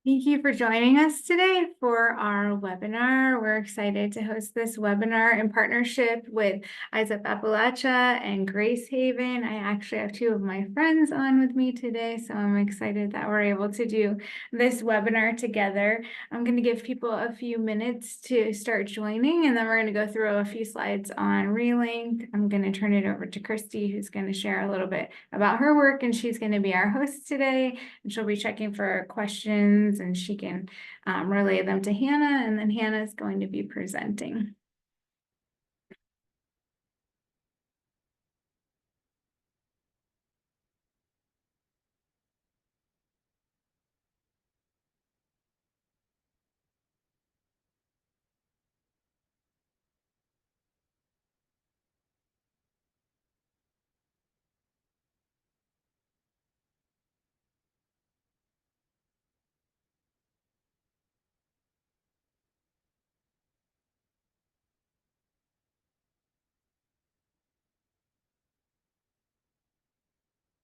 Thank you for joining us today for our webinar. We're excited to host this webinar in partnership with Eyes Up Appalachia and Grace Haven. I actually have two of my friends on with me today, so I'm excited that we're able to do this webinar together. I'm going to give people a few minutes to start joining, and then we're going to go through a few slides on Relink. I'm going to turn it over to Christy, who's going to share a little bit about her work, and she's going to be our host today. And she'll be checking for questions and she can relay them to Hannah, and then Hannah is going to be presenting.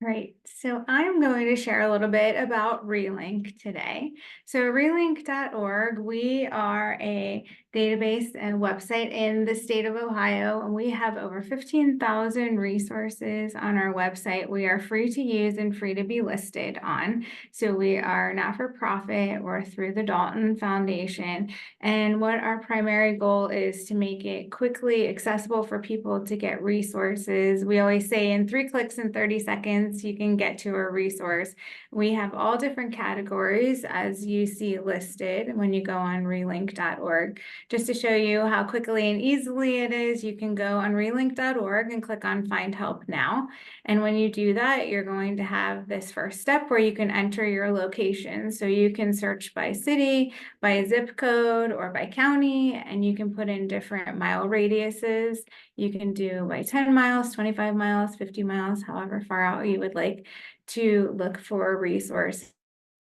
Right, so I'm going to share a little bit about Relink today. So relink.org, we are a database and website in the state of Ohio, and we have over 15,000 resources on our website. We are free to use and free to be listed on. So we are not for profit or through the Dalton Foundation. And what our primary goal is to make it quickly accessible for people to get resources. We always say in 3 clicks and 30 seconds, you can get to a resource. We have all different categories as you see listed when you go on relink.org. Just to show you how quickly and easily it is, you can go on relink.org and click on Find Help Now. And when you do that, you're going to have this first step where you can enter your location. So you can search by city, by zip code, or by county, and you can put in different mile radiuses. You can do by 10 miles, 25 miles, 50 miles, however far out you would like to look for resources.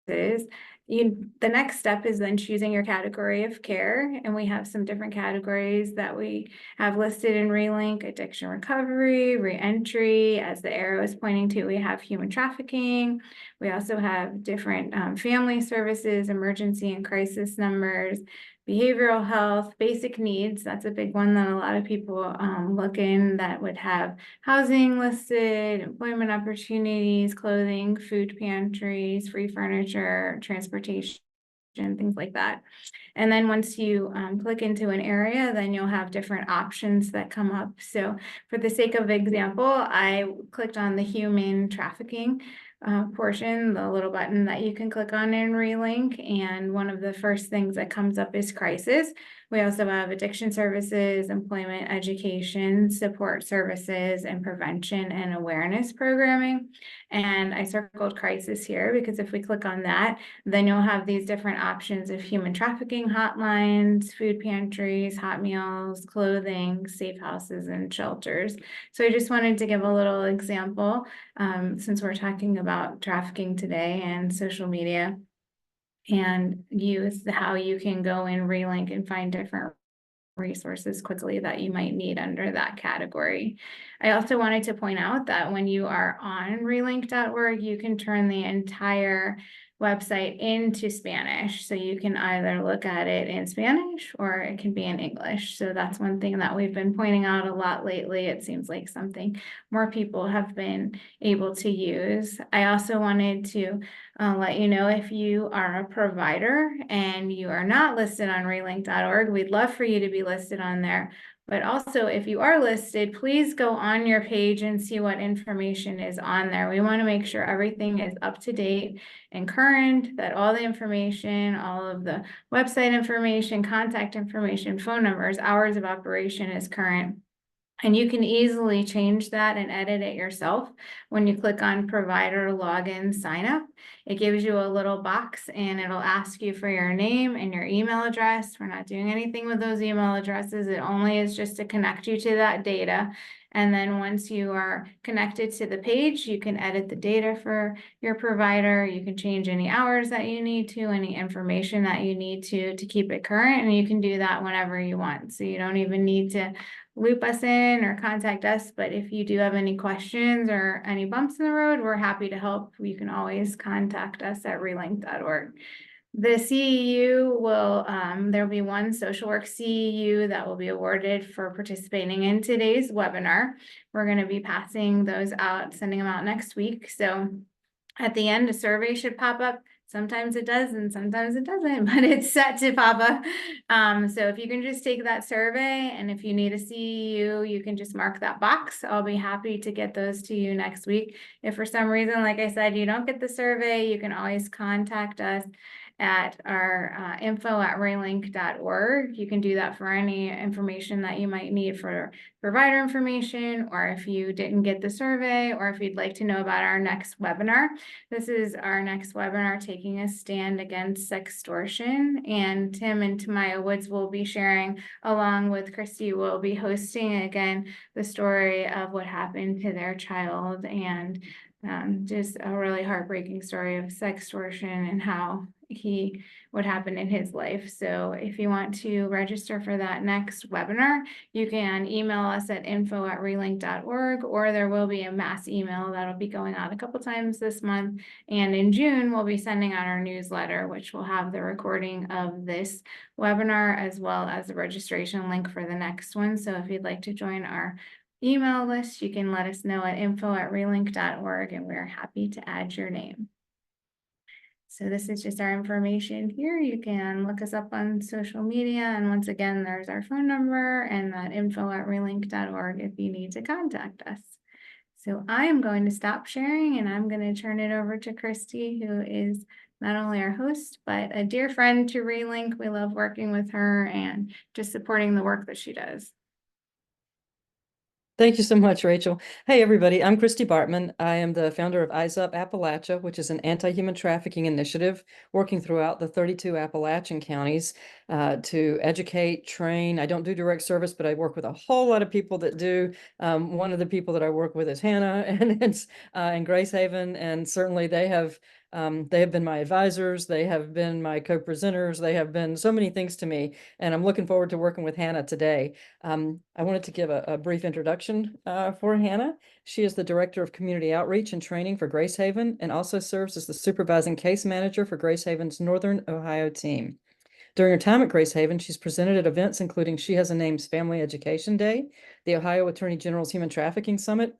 The next step is then choosing your category of care, and we have some different categories that we have listed in Relink: addiction recovery, reentry. As the arrow is pointing to, we have human trafficking. We also have different family services, emergency and crisis numbers, behavioral health, basic needs. That's a big one that a lot of people look in, that would have housing listed, employment opportunities, clothing, food pantries, free furniture, transportation, things like that. And then once you click into an area, then you'll have different options that come up. So for the sake of example, I clicked on the human trafficking portion, the little button that you can click on in Relink, and one of the first things that comes up is crisis. We also have addiction services, employment, education, support services, and prevention and awareness programming. And I circled crisis here because if we click on that, then you'll have these different options of human trafficking hotlines, food pantries, hot meals, clothing, safe houses, and shelters. So I just wanted to give a little example since we're talking about trafficking today and social media, and use how you can go in Relink and find different resources quickly that you might need under that category. I also wanted to point out that when you are on relink.org, you can turn the entire website into Spanish. So you can either look at it in Spanish or it can be in English. So that's one thing that we've been pointing out a lot lately. It seems like something more people have been able to use. I also wanted to let you know, if you are a provider and you are not listed on relink.org, we'd love for you to be listed on there. But also, if you are listed, please go on your page and see what information is on there. We want to make sure everything is up to date and current, that all the information, all of the website information, contact information, phone numbers, hours of operation is current. And you can easily change that and edit it yourself when you click on provider login sign up. It gives you a little box and it'll ask you for your name and your email address. We're not doing anything with those email addresses. It only is just to connect you to that data. And then once you are connected to the page, you can edit the data for your provider. You can change any hours that you need to, any information that you need to keep it current. And you can do that whenever you want. So you don't even need to loop us in or contact us. But if you do have any questions or any bumps in the road, we're happy to help. You can always contact us at relink.org. The CEU will, there'll be one social work CEU that will be awarded for participating in today's webinar. We're going to be passing those out, sending them out next week. So at the end, a survey should pop up. Sometimes it does and sometimes it doesn't, but it's set to pop up. So if you can just take that survey, and if you need a CEU, you can just mark that box. I'll be happy to get those to you next week. If for some reason, like I said, you don't get the survey, you can always contact us at our info@relink.org. You can do that for any information that you might need for provider information, or if you didn't get the survey, or if you'd like to know about our next webinar. This is our next webinar, Taking a Stand Against Sextortion. And Tim and Tamaya Woods will be sharing, along with Christy, will be hosting again the story of what happened to their child, and just a really heartbreaking story of sextortion and how what happened in his life. So if you want to register for that next webinar, you can email us at info@relink.org, or there will be a mass email that'll be going out a couple times this month. And in June, we'll be sending out our newsletter, which will have the recording of this webinar as well as the registration link for the next one. So if you'd like to join our email list, you can let us know at info@relink.org, and we're happy to add your name. So this is just our information here. You can look us up on social media. And once again, there's our phone number and that info@relink.org if you need to contact us. So I am going to stop sharing, and I'm going to turn it over to Christy, who is not only our host, but a dear friend to Relink. We love working with her and just supporting the work that she does. Thank you so much, Rachel. Hey, everybody. I'm Christy Bartman. I am the founder of Eyes Up Appalachia, which is an anti-human trafficking initiative working throughout the 32 Appalachian counties to educate, train. I don't do direct service, but I work with a whole lot of people that do. One of the people that I work with is Hannah, and it's in Grace Haven, and certainly they have been my advisors. They have been my co-presenters. They have been so many things to me, and I'm looking forward to working with Hannah today. I wanted to give a brief introduction for Hannah. She is the Director of Community Outreach and Training for Grace Haven, and also serves as the Supervising Case Manager for Grace Haven's Northern Ohio team. During her time at Grace Haven, she's presented at events including She Has a Name's Family Education Day, the Ohio Attorney General's Human Trafficking Summit,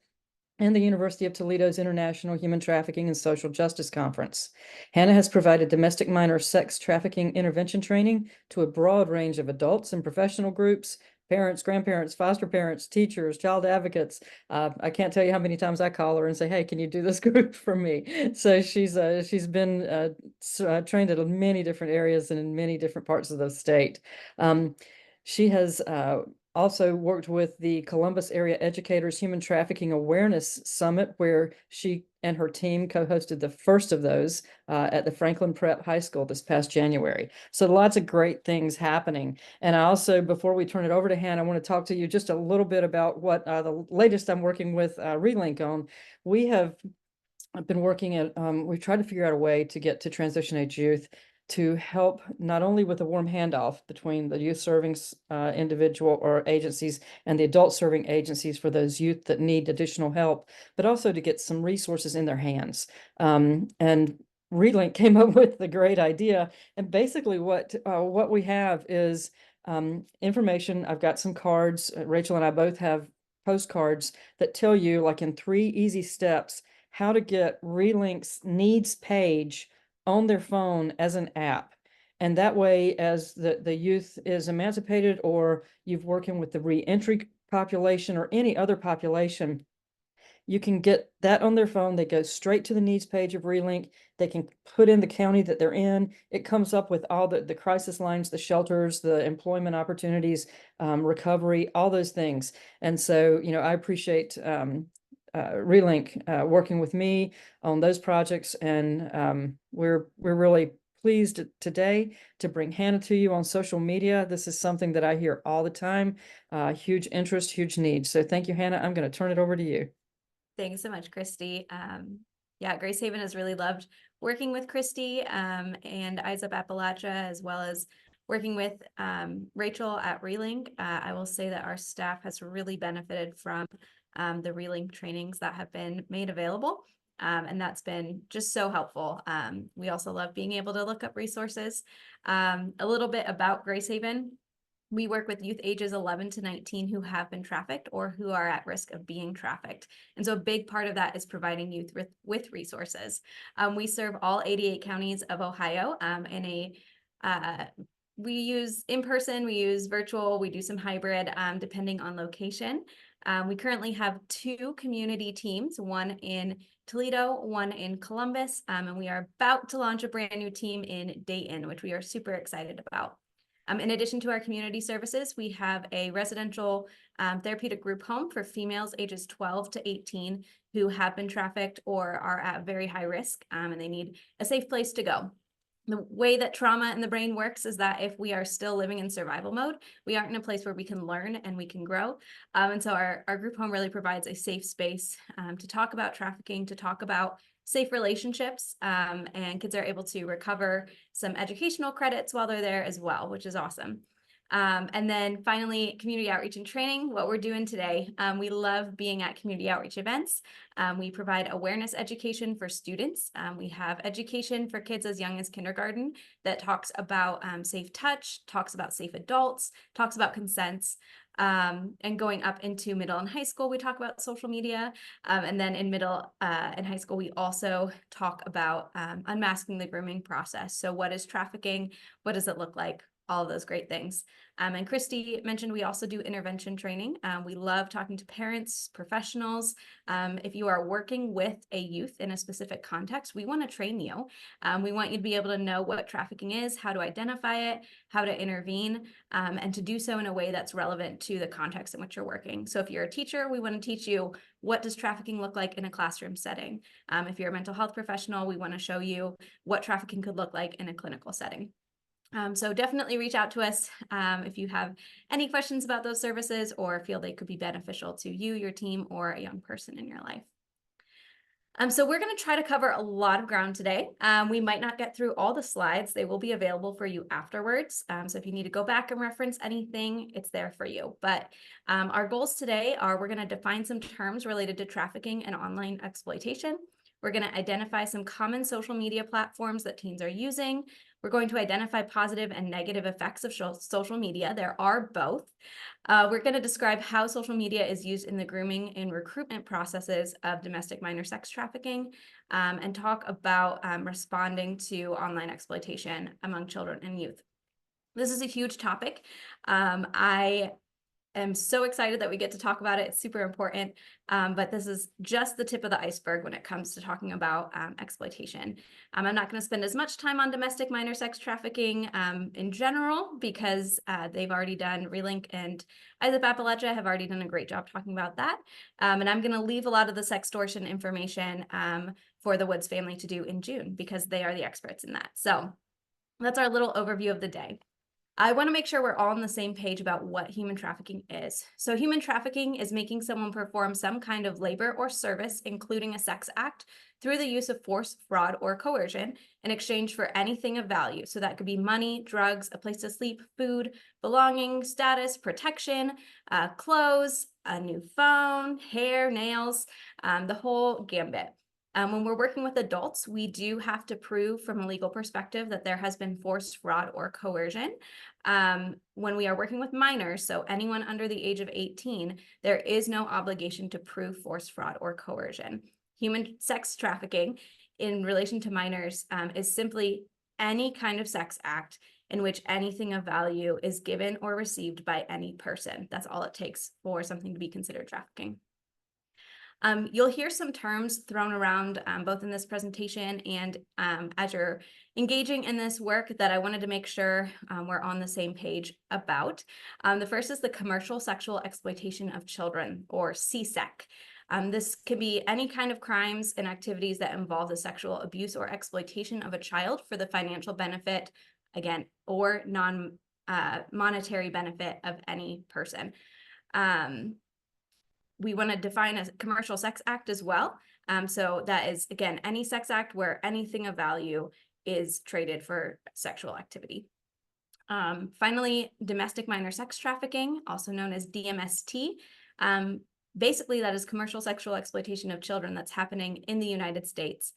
and the University of Toledo's International Human Trafficking and Social Justice Conference. Hannah has provided domestic minor sex trafficking intervention training to a broad range of adults and professional groups, parents, grandparents, foster parents, teachers, child advocates. I can't tell you how many times I call her and say, hey, can you do this group for me? So she's been trained in many different areas and in many different parts of the state. She has also worked with the Columbus Area Educators Human Trafficking Awareness Summit, where she and her team co-hosted the first of those at the Franklin Prep High School this past January. So lots of great things happening. And I also, before we turn it over to Hannah, I want to talk to you just a little bit about what the latest I'm working with Relink on. I've been working at, we've tried to figure out a way to get to transition age youth to help not only with a warm handoff between the youth serving individual or agencies and the adult serving agencies for those youth that need additional help, but also to get some resources in their hands. And Relink came up with the great idea. And basically what we have is information. I've got some cards. Rachel and I both have postcards that tell you, like in 3 easy steps, how to get Relink's needs page on their phone as an app. And that way, as the youth is emancipated, or you've working with the reentry population or any other population, you can get that on their phone. They go straight to the needs page of Relink. They can put in the county that they're in. It comes up with all the crisis lines, the shelters, the employment opportunities, recovery, all those things. And so, I appreciate Relink working with me on those projects, and we're really pleased today to bring Hannah to you on social media. This is something that I hear all the time. Huge interest, huge need. So thank you, Hannah. I'm going to turn it over to you. Thanks so much, Christy. Yeah, Grace Haven has really loved working with Christy and Eyes Up Appalachia, as well as working with Rachel at Relink. I will say that our staff has really benefited from the Relink trainings that have been made available. And that's been just so helpful. We also love being able to look up resources. A little bit about Grace Haven. We work with youth ages 11 to 19 who have been trafficked or who are at risk of being trafficked. And so a big part of that is providing youth with resources. We serve all 88 counties of Ohio we use in-person, we use virtual, we do some hybrid depending on location. We currently have 2 community teams, one in Toledo, one in Columbus, and we are about to launch a brand new team in Dayton, which we are super excited about. In addition to our community services, we have a residential therapeutic group home for females ages 12 to 18 who have been trafficked or are at very high risk, and they need a safe place to go. The way that trauma in the brain works is that if we are still living in survival mode, we aren't in a place where we can learn and we can grow. And so our group home really provides a safe space to talk about trafficking, to talk about safe relationships, and kids are able to recover some educational credits while they're there as well, which is awesome. And then finally, community outreach and training, what we're doing today. We love being at community outreach events. We provide awareness education for students. We have education for kids as young as kindergarten that talks about safe touch, talks about safe adults, talks about consents. And going up into middle and high school, we talk about social media. And then in middle and high school, we also talk about unmasking the grooming process. So what is trafficking? What does it look like? All of those great things. And Christy mentioned we also do intervention training. We love talking to parents, professionals. If you are working with a youth in a specific context, we want to train you. We want you to be able to know what trafficking is, how to identify it, how to intervene, and to do so in a way that's relevant to the context in which you're working. So if you're a teacher, we want to teach you what does trafficking look like in a classroom setting. If you're a mental health professional, we want to show you what trafficking could look like in a clinical setting. So definitely reach out to us if you have any questions about those services or feel they could be beneficial to you, your team, or a young person in your life. So we're going to try to cover a lot of ground today. We might not get through all the slides. They will be available for you afterwards. So if you need to go back and reference anything, it's there for you. But our goals today are we're going to define some terms related to trafficking and online exploitation. We're going to identify some common social media platforms that teens are using. We're going to identify positive and negative effects of social media. There are both. We're going to describe how social media is used in the grooming and recruitment processes of domestic minor sex trafficking, and talk about responding to online exploitation among children and youth. This is a huge topic. I am so excited that we get to talk about it. It's super important, but this is just the tip of the iceberg when it comes to talking about exploitation. I'm not going to spend as much time on domestic minor sex trafficking in general because they've already done, Relink and ISAP Appalachia have already done a great job talking about that. And I'm going to leave a lot of the sextortion information for the Woods family to do in June because they are the experts in that. So that's our little overview of the day. I want to make sure we're all on the same page about what human trafficking is. So human trafficking is making someone perform some kind of labor or service, including a sex act, through the use of force, fraud, or coercion in exchange for anything of value. So that could be money, drugs, a place to sleep, food, belonging, status, protection, clothes, a new phone, hair, nails, the whole gambit. When we're working with adults, we do have to prove from a legal perspective that there has been force, fraud, or coercion. When we are working with minors, so anyone under the age of 18, there is no obligation to prove force, fraud, or coercion. Human sex trafficking in relation to minors is simply any kind of sex act in which anything of value is given or received by any person. That's all it takes for something to be considered trafficking. You'll hear some terms thrown around both in this presentation and as you're engaging in this work that I wanted to make sure we're on the same page about. The first is the commercial sexual exploitation of children, or CSEC. This can be any kind of crimes and activities that involve the sexual abuse or exploitation of a child for the financial benefit, again, or non-monetary benefit of any person. We want to define a commercial sex act as well. So that is, again, any sex act where anything of value is traded for sexual activity. Finally, domestic minor sex trafficking, also known as DMST. Basically, that is commercial sexual exploitation of children that's happening in the United States.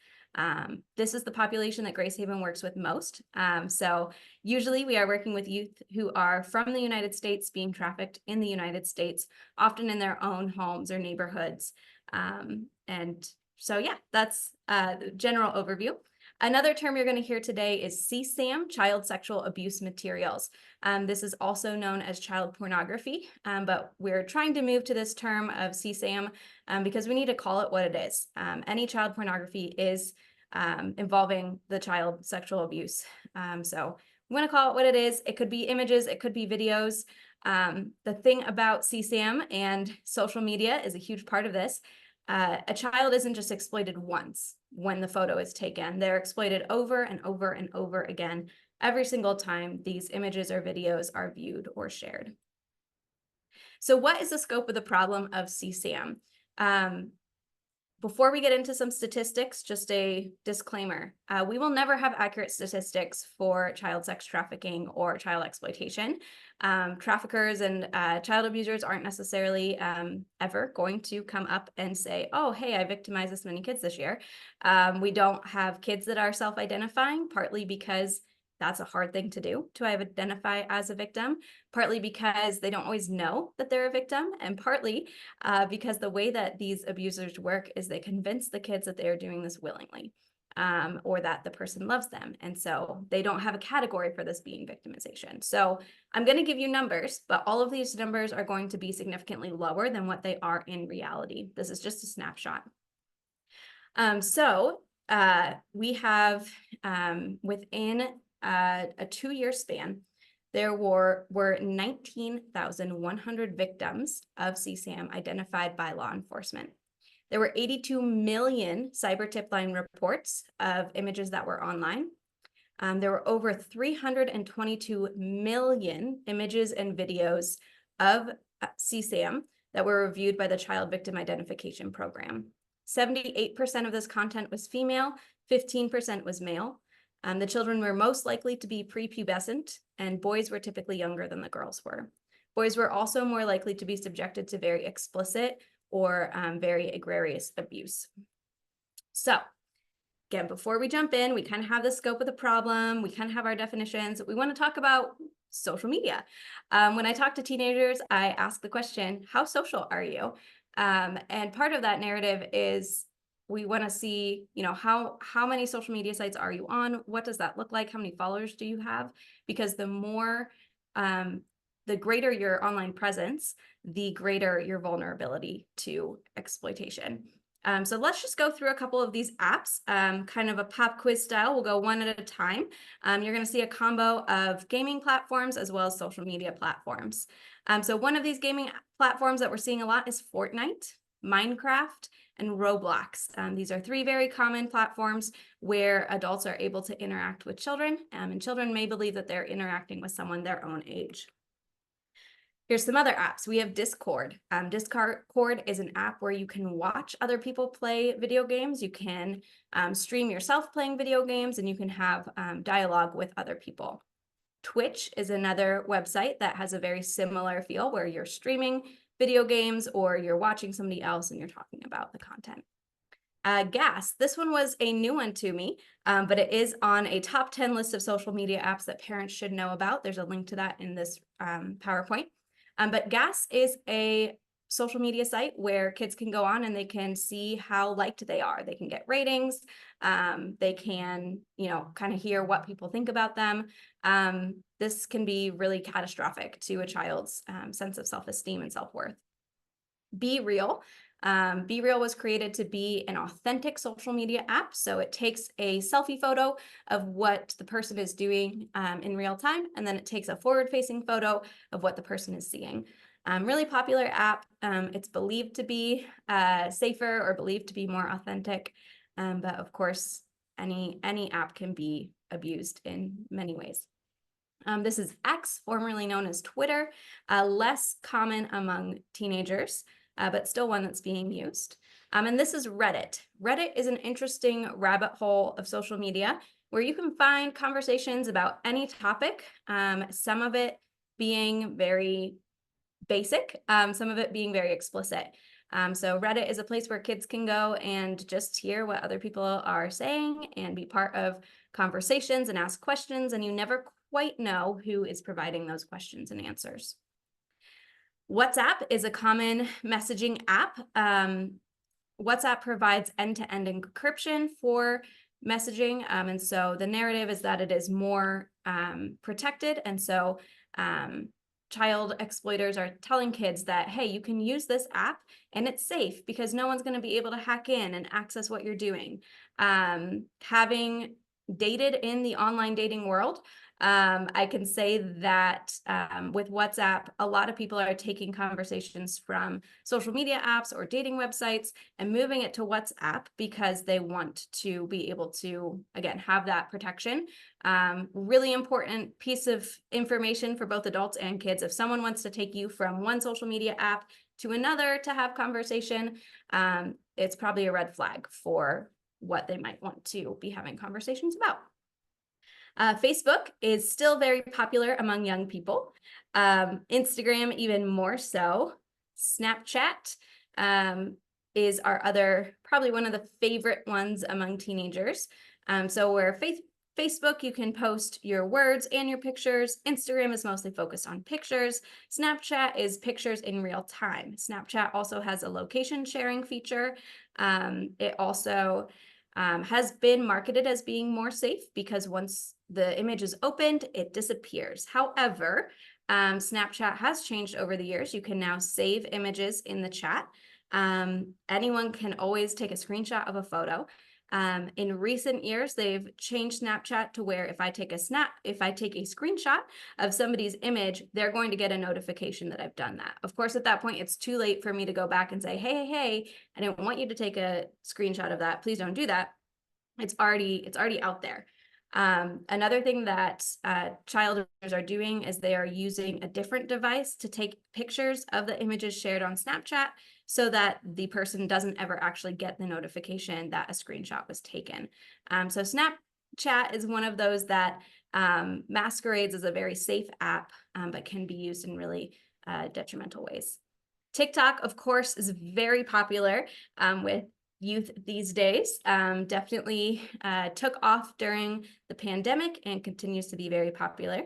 This is the population that Grace Haven works with most. So usually we are working with youth who are from the United States being trafficked in the United States, often in their own homes or neighborhoods. And so, yeah, that's the general overview. Another term you're going to hear today is CSAM, child sexual abuse materials. This is also known as child pornography, but we're trying to move to this term of CSAM because we need to call it what it is. Any child pornography is involving the child sexual abuse. So we want to call it what it is. It could be images, it could be videos. The thing about CSAM and social media is a huge part of this. A child isn't just exploited once when the photo is taken. They're exploited over and over and over again every single time these images or videos are viewed or shared. So what is the scope of the problem of CSAM? Before we get into some statistics, just a disclaimer. We will never have accurate statistics for child sex trafficking or child exploitation. Traffickers and child abusers aren't necessarily ever going to come up and say, oh, hey, I victimized this many kids this year. We don't have kids that are self-identifying, partly because that's a hard thing to do, to identify as a victim, partly because they don't always know that they're a victim, and partly because the way that these abusers work is they convince the kids that they are doing this willingly, or that the person loves them. And so they don't have a category for this being victimization. So I'm going to give you numbers, but all of these numbers are going to be significantly lower than what they are in reality. This is just a snapshot. We have within a 2-year span, there were 19,100 victims of CSAM identified by law enforcement. There were 82 million cyber tip line reports of images that were online. There were over 322 million images and videos of CSAM that were reviewed by the Child Victim Identification Program. 78% of this content was female, 15% was male. The children were most likely to be prepubescent, and boys were typically younger than the girls were. Boys were also more likely to be subjected to very explicit or very egregious abuse. So, again, before we jump in, we kind of have the scope of the problem, we kind of have our definitions. We want to talk about social media. When I talk to teenagers, I ask the question, how social are you? And part of that narrative is we want to see, how many social media sites are you on? What does that look like? How many followers do you have? Because the greater your online presence, the greater your vulnerability to exploitation. So let's just go through a couple of these apps, kind of a pop quiz style. We'll go one at a time. You're going to see a combo of gaming platforms as well as social media platforms. So one of these gaming platforms that we're seeing a lot is Fortnite, Minecraft, and Roblox. These are 3 very common platforms where adults are able to interact with children, and children may believe that they're interacting with someone their own age. Here's some other apps. We have Discord. Discord is an app where you can watch other people play video games. You can stream yourself playing video games, and you can have dialogue with other people. Twitch is another website that has a very similar feel where you're streaming video games or you're watching somebody else and you're talking about the content. Gas, this one was a new one to me, but it is on a top 10 list of social media apps that parents should know about. There's a link to that in this PowerPoint. But Gas is a social media site where kids can go on and they can see how liked they are. They can get ratings. They can, kind of hear what people think about them. This can be really catastrophic to a child's sense of self-esteem and self-worth. Be Real. Be Real was created to be an authentic social media app. So it takes a selfie photo of what the person is doing in real time, and then it takes a forward-facing photo of what the person is seeing. Really popular app. It's believed to be safer or believed to be more authentic. But of course, any app can be abused in many ways. This is X, formerly known as Twitter, less common among teenagers, but still one that's being used. And this is Reddit. Reddit is an interesting rabbit hole of social media where you can find conversations about any topic, some of it being very basic, some of it being very explicit. So Reddit is a place where kids can go and just hear what other people are saying and be part of conversations and ask questions, and you never quite know who is providing those questions and answers. WhatsApp is a common messaging app. WhatsApp provides end-to-end encryption for messaging. And so the narrative is that it is more protected. And so child exploiters are telling kids that, hey, you can use this app and it's safe because no one's going to be able to hack in and access what you're doing. Having dated in the online dating world, I can say that with WhatsApp, a lot of people are taking conversations from social media apps or dating websites and moving it to WhatsApp because they want to be able to, again, have that protection. Really important piece of information for both adults and kids. If someone wants to take you from one social media app to another to have conversation, it's probably a red flag for what they might want to be having conversations about. Facebook is still very popular among young people. Instagram even more so. Snapchat is our other, probably one of the favorite ones among teenagers. So where Facebook, you can post your words and your pictures. Instagram is mostly focused on pictures. Snapchat is pictures in real time. Snapchat also has a location sharing feature. It also has been marketed as being more safe because once the image is opened, it disappears. However, Snapchat has changed over the years. You can now save images in the chat. Anyone can always take a screenshot of a photo. In recent years, they've changed Snapchat to where if I take a screenshot of somebody's image, they're going to get a notification that I've done that. Of course, at that point, it's too late for me to go back and say, hey, I didn't want you to take a screenshot of that. Please don't do that. It's already out there. Another thing that child abusers are doing is they are using a different device to take pictures of the images shared on Snapchat so that the person doesn't ever actually get the notification that a screenshot was taken. So Snapchat is one of those that masquerades as a very safe app, but can be used in really detrimental ways. TikTok, of course, is very popular with youth these days. Definitely took off during the pandemic and continues to be very popular.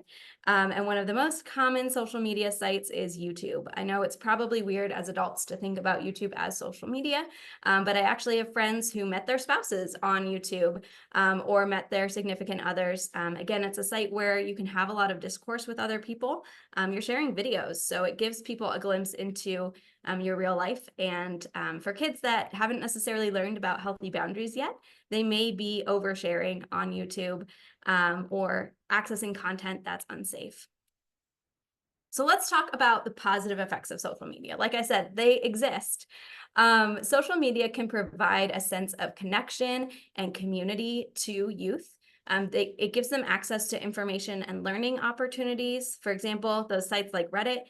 And one of the most common social media sites is YouTube. I know it's probably weird as adults to think about YouTube as social media, but I actually have friends who met their spouses on YouTube or met their significant others. Again, it's a site where you can have a lot of discourse with other people. You're sharing videos, so it gives people a glimpse into your real life. And for kids that haven't necessarily learned about healthy boundaries yet, they may be oversharing on YouTube or accessing content that's unsafe. So let's talk about the positive effects of social media. Like I said, they exist. Social media can provide a sense of connection and community to youth. It gives them access to information and learning opportunities. For example, those sites like Reddit,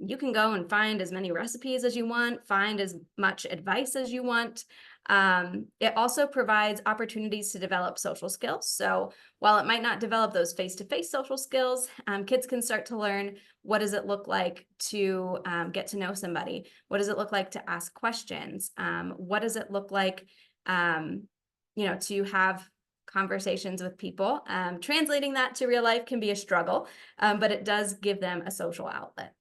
you can go and find as many recipes as you want, find as much advice as you want. It also provides opportunities to develop social skills. So while it might not develop those face-to-face social skills, kids can start to learn what does it look like to get to know somebody? What does it look like to ask questions? What does it look like, to have conversations with people? Translating that to real life can be a struggle, but it does give them a social outlet.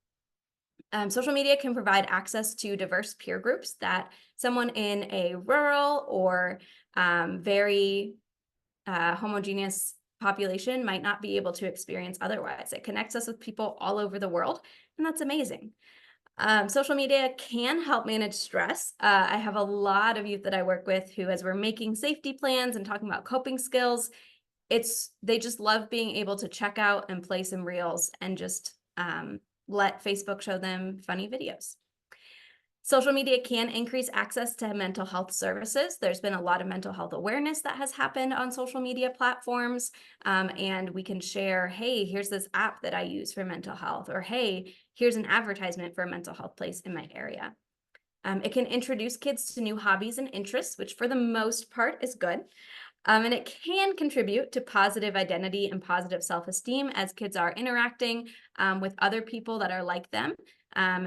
Social media can provide access to diverse peer groups that someone in a rural or very homogeneous population might not be able to experience otherwise. It connects us with people all over the world, and that's amazing. Social media can help manage stress. I have a lot of youth that I work with who, as we're making safety plans and talking about coping skills, they just love being able to check out and play some reels and just let Facebook show them funny videos. Social media can increase access to mental health services. There's been a lot of mental health awareness that has happened on social media platforms, and we can share, hey, here's this app that I use for mental health, or hey, here's an advertisement for a mental health place in my area. It can introduce kids to new hobbies and interests, which for the most part is good. And it can contribute to positive identity and positive self-esteem as kids are interacting with other people that are like them.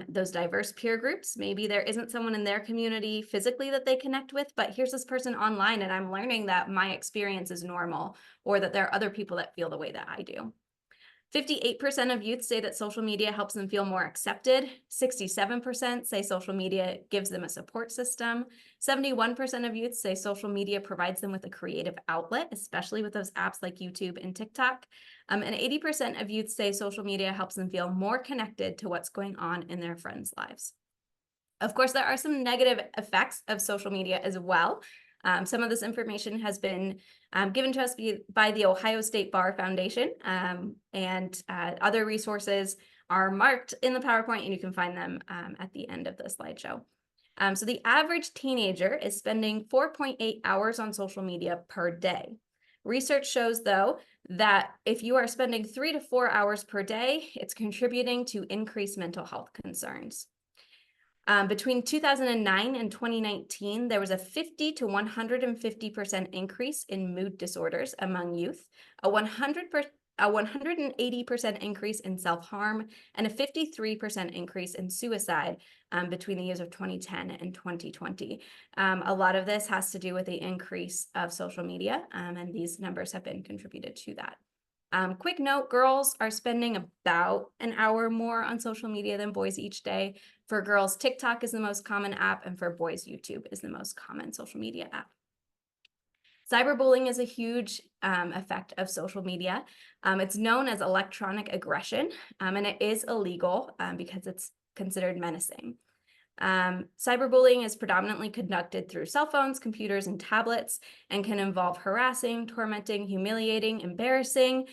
those diverse peer groups. Maybe there isn't someone in their community physically that they connect with, but here's this person online and I'm learning that my experience is normal, or that there are other people that feel the way that I do. 58% of youth say that social media helps them feel more accepted. 67% say social media gives them a support system. 71% of youth say social media provides them with a creative outlet, especially with those apps like YouTube and TikTok. And 80% of youth say social media helps them feel more connected to what's going on in their friends' lives. Of course, there are some negative effects of social media as well. Some of this information has been given to us by the Ohio State Bar Foundation, and other resources are marked in the PowerPoint, and you can find them at the end of the slideshow. So the average teenager is spending 4.8 hours on social media per day. Research shows, though, that if you are spending 3 to 4 hours per day, it's contributing to increased mental health concerns. Between 2009 and 2019, there was a 50 to 150% increase in mood disorders among youth, a 180% increase in self-harm, and a 53% increase in suicide between the years of 2010 and 2020. A lot of this has to do with the increase of social media, and these numbers have been contributed to that. Quick note, girls are spending about an hour more on social media than boys each day. For girls, TikTok is the most common app, and for boys, YouTube is the most common social media app. Cyberbullying is a huge effect of social media. It's known as electronic aggression, and it is illegal because it's considered menacing. Cyberbullying is predominantly conducted through cell phones, computers, and tablets, and can involve harassing, tormenting, humiliating, embarrassing,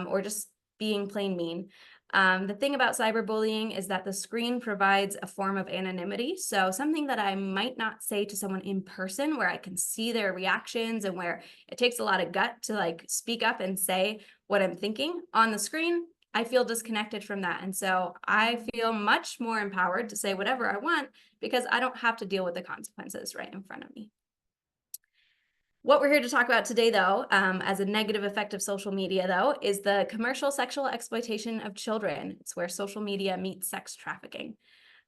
or just being plain mean. The thing about cyberbullying is that the screen provides a form of anonymity. So something that I might not say to someone in person, where I can see their reactions and where it takes a lot of gut to like speak up and say what I'm thinking, on the screen, I feel disconnected from that. And so I feel much more empowered to say whatever I want because I don't have to deal with the consequences right in front of me. What we're here to talk about today, though, as a negative effect of social media, though, is the commercial sexual exploitation of children. It's where social media meets sex trafficking.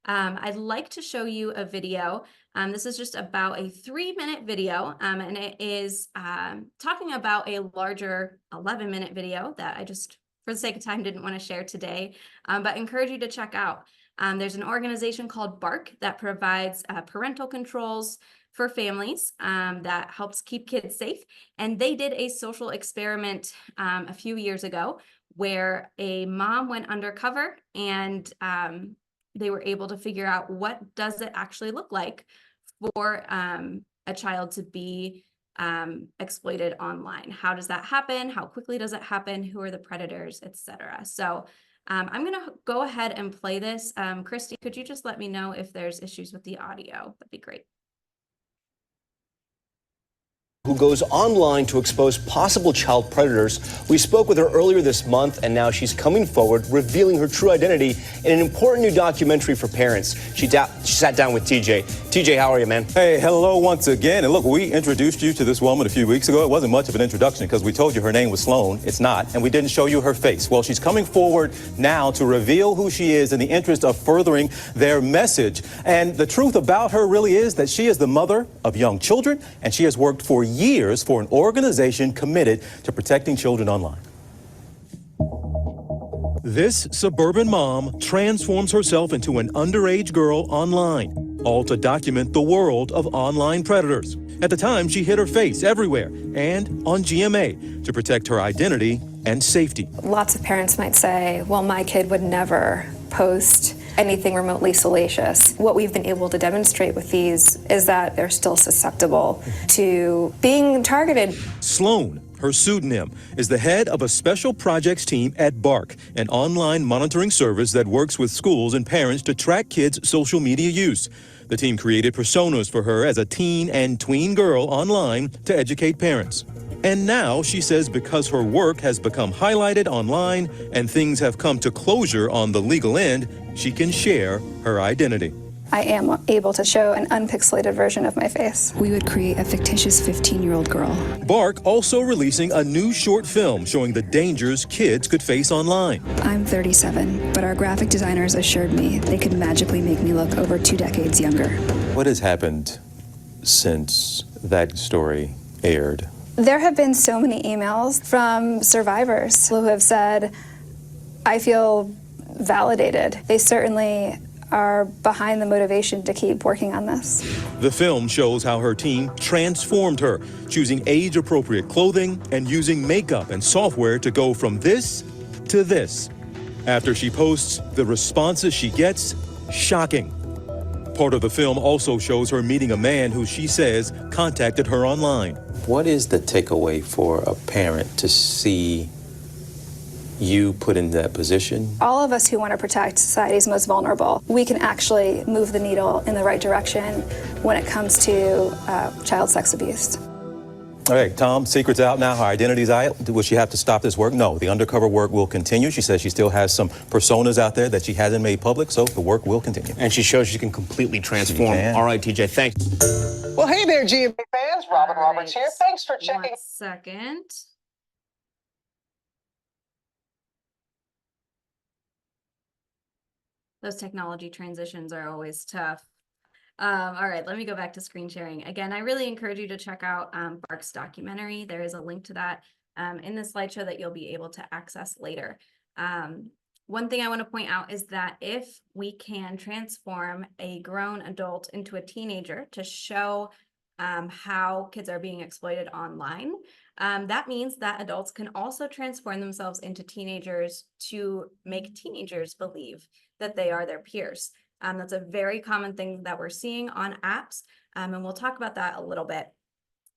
I'd like to show you a video. This is just about a 3-minute video, and it is talking about a larger 11-minute video that I just, for the sake of time, didn't want to share today, but encourage you to check out. There's an organization called BARC that provides parental controls for families that helps keep kids safe. And they did a social experiment a few years ago where a mom went undercover and they were able to figure out what does it actually look like for a child to be exploited online. How does that happen? How quickly does it happen? Who are the predators, etc. So I'm going to go ahead and play this. Christy, could you just let me know if there's issues with the audio? That'd be great. Who goes online to expose possible child predators. We spoke with her earlier this month, and now she's coming forward, revealing her true identity in an important new documentary for parents. She sat down with TJ. TJ, how are you, man? Hey, hello once again. And look, we introduced you to this woman a few weeks ago. It wasn't much of an introduction because we told you her name was Sloan. It's not. And we didn't show you her face. Well, she's coming forward now to reveal who she is in the interest of furthering their message. And the truth about her really is that she is the mother of young children, and she has worked for years for an organization committed to protecting children online. This suburban mom transforms herself into an underage girl online, all to document the world of online predators. At the time, she hid her face everywhere and on GMA to protect her identity and safety. Lots of parents might say, well, my kid would never post anything remotely salacious. What we've been able to demonstrate with these is that they're still susceptible to being targeted. Sloan, her pseudonym, is the head of a special projects team at BARC, an online monitoring service that works with schools and parents to track kids' social media use. The team created personas for her as a teen and tween girl online to educate parents. And now she says because her work has become highlighted online and things have come to closure on the legal end, she can share her identity. I am able to show an unpixelated version of my face. We would create a fictitious 15-year-old girl. Bark also releasing a new short film showing the dangers kids could face online. I'm 37, but our graphic designers assured me they could magically make me look over 2 decades younger. What has happened since that story aired? There have been so many emails from survivors who have said, I feel validated. They certainly are behind the motivation to keep working on this. The film shows how her team transformed her, choosing age-appropriate clothing and using makeup and software to go from this to this. After she posts, the responses she gets, shocking. Part of the film also shows her meeting a man who she says contacted her online. What is the takeaway for a parent to see you put in that position? All of us who want to protect society's most vulnerable, we can actually move the needle in the right direction when it comes to child sex abuse. All right, Tom, secret's out now, her identity's out. Will she have to stop this work? No, the undercover work will continue. She says she still has some personas out there that she hasn't made public, so the work will continue. And she shows she can completely transform. All right, TJ, thanks. Well, hey there, GMA fans. Robin Roberts here. Thanks for checking. 1 second. Those technology transitions are always tough. All right, let me go back to screen sharing. Again, I really encourage you to check out Bark's documentary. There is a link to that in the slideshow that you'll be able to access later. One thing I want to point out is that if we can transform a grown adult into a teenager to show how kids are being exploited online, that means that adults can also transform themselves into teenagers to make teenagers believe that they are their peers. That's a very common thing that we're seeing on apps, and we'll talk about that a little bit